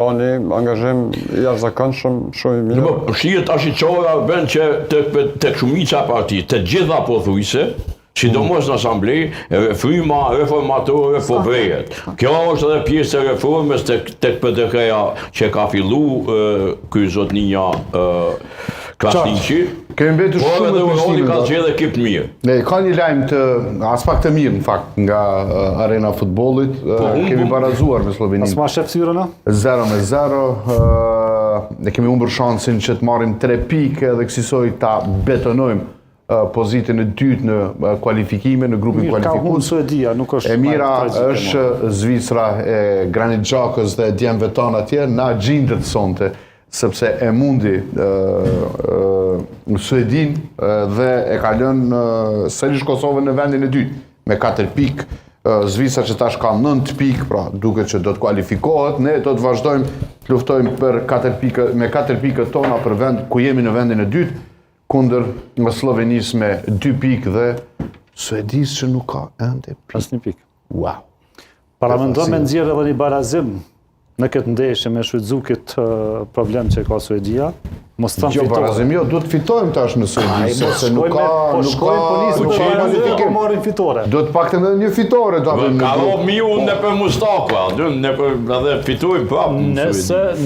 Ka një angazhim i jashtëzakonshëm shumë i mirë. Shihet tash i çora vend që tek shumica parti, të gjitha pothuajse, sidomos në asamblej, fryma reformatore po vrehet. Kjo është edhe pjesë e reformës tek PDK-ja që ka filluar ky zotninja Krasniqi. Kemi mbetur shumë të pushtime. Ka zgjedhë ekip mirë. Ka një lajm as pak të mirë në fakt nga arena futbollit. Kemi barazuar me Sloveninë. As ma shef syrën, 0-0. Ne kemi humbur shansin që të marrim 3 pikë dhe kësaj ta betonojmë pozitën e dytë në kualifikime, në grupin kualifikues. Ka humbur Suedia, nuk është. E mira është Zvicra e Granit Xhakës dhe djemve tanë atje, na gjindet sonte, sepse e mundi Suedin dhe e ka lënë sërish Kosovën në vendin e dytë, me 4 pikë. Zvicra që tash ka 9 pikë, pra duket që do të kualifikohet, ne do të vazhdojmë të luftojmë për 4 pikë, me 4 pikët tona për vend ku jemi në vendin e dytë, kundër Slovenisë me 2 pikë dhe Suedisë që nuk ka ende pikë. Asnjë pikë. Wow. Paramendon me nxjerrë edhe një barazim në këtë ndeshje me shfrytëzu këtë problem që ka Suedia. Mos ta fitojmë. Barazim jo, duhet fitojmë tash në Suedi, sepse nuk ka marrin fitore. Do të paktën edhe një fitore do avim. Ka miu në për Mustafa, ne edhe fitojmë prapë.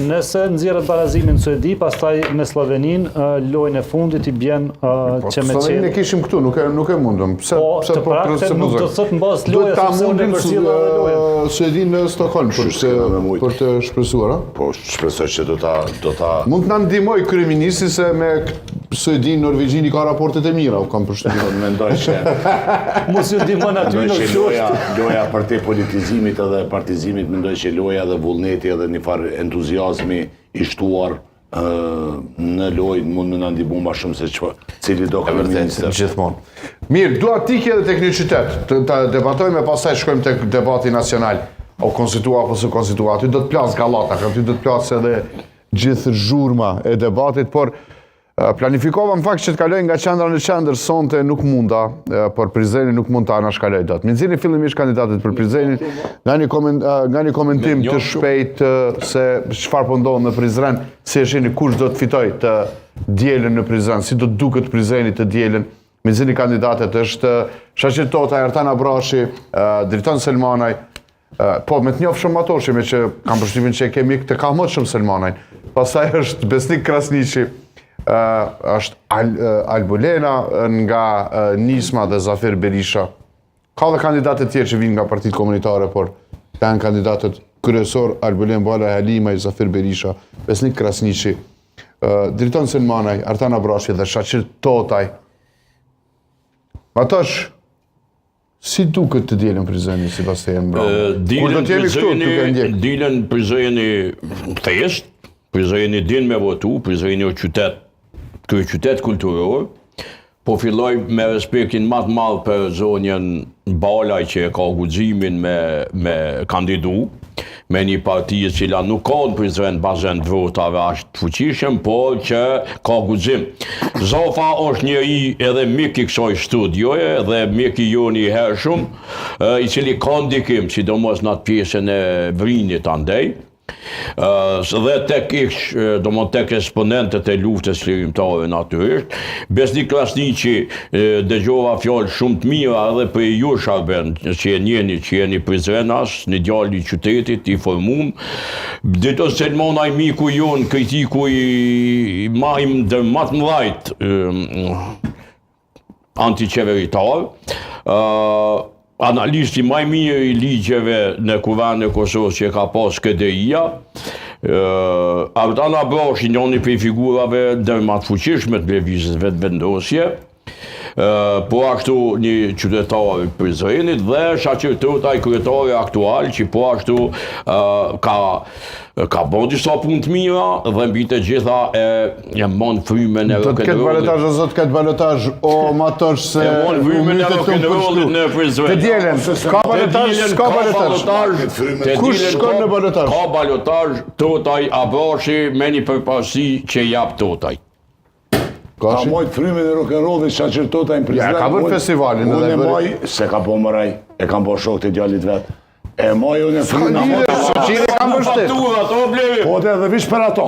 Nëse nxjerrët barazimin Suedi, pastaj me Sloveninë lojën e fundit i bjen që me Sloveninë e kishim këtu, nuk e mundëm. Pse të praktën nuk do të thotë mbas loja sepse unë përcjell Suedinë në Stockholm për të shpresuar, Po shpresoj që do ta mund të na ndihmoj kryeministi se me Suedinë, Norvegjini ka raportet e mira, u kam përshtypjen. Mendoj që mos ju ndihmon aty në loja për te politizimit edhe partizimit, mendoj që loja dhe vullneti edhe një farë entuziazmi i shtuar në lojë mund në ndihmu ma shumë se cili do ka minister. Gjithmonë. Mirë, dua t'ikje edhe tek një qytet, të debatojmë e pastaj shkojmë tek debati nacional. O konstitua apo së konstitua, aty do të plas Gallata, aty do të plas edhe gjithë zhurma e debatit, por planifikova në fakt që të kaloj nga qendra në qendër, sonte nuk munda, por Prizreni nuk mund të anashkaloj dot. Mi nxirni fillimisht kandidatet për Prizrenin, nga një komentim të shpejt se çfarë po ndodh në Prizren, si e shihni kush do të fitoj të dielën në Prizren, si do të duket Prizreni të dielën. Mi nxirni kandidatet është Shaqir Totaj, Artan Abrashi, Driton Selmanaj. Po, me të njofë shumë ato me që kam përshtypjen që e kemi të ka më shumë Selmanaj. Pastaj është Besnik Krasniqi, është Albulena nga Nisma dhe Zafir Berisha. Ka dhe kandidatet tjerë që vinë nga partitë komunitare, por janë kandidatet kryesor Albulen Bala Halimaj, Zafir Berisha, Besnik Krasniqi, Driton Selmanaj, Artan Abrashi dhe Shaqir Totaj. Atash si duket të dielën Prizreni si pas të jenë bravo? Kur do t'jemi këtu të këndjek? Dielën Prizreni thjesht, Prizreni din me votu, Prizreni o qytet kulturor, po filloj me respektin më të madh për zonjën Balaj që ka guximin me kandidu, me një partijë cila nuk ka në Prizren bazen të votave ashtë të fuqishëm, por që ka guxim. Zofa është njëri edhe mik i kësaj studioje dhe mik i joni i hershëm, i cili ka ndikim, sidomos në atë pjesën e Vrinit andej, dhe tek eksponentët e luftës lirimtare natyrisht. Besnik Krasniqi dëgjova fjalë shumë të mira edhe për ju Sharben, që jeni Prizrenas, një djalë i qytetit, i formum. Driton Selmanaj miku jon, kritiku i më të mëdhajt antiqeveritar. Analisti më i mirë i ligjeve në Kuvendin e Kosovës që ka pas KDI-ja. Artan Abrashi, njëri prej figurave më të fuqishme të lëvizjes vetëvendosje, po ashtu një qytetar i Prizrenit dhe Shaqir Totaj, kryetari aktual, që po ashtu ka bërë disa punë të mira dhe mbi të gjitha e mon frymen e rock'n'rollit. Do të ketë balotazh, zot ketë balotazh, o matosh se e mon frymen e rock'n'rollit në Prizren. Të dielën, ka balotazh. Kush shkon në balotazh? Ka balotazh Totaj Abrashi me një përparësi që jap Totaj. Ka mojt frymen e rock'n'rollit Shaqir Totaj në Prizren. Ja, ka bërë festivalin. Unë e moj, se ka po mëraj, e kam po shok të djallit vetë. E moj unë e frymen. shoqire kam vështirë. Fakturat, o bleve. Po edhe vish për ato.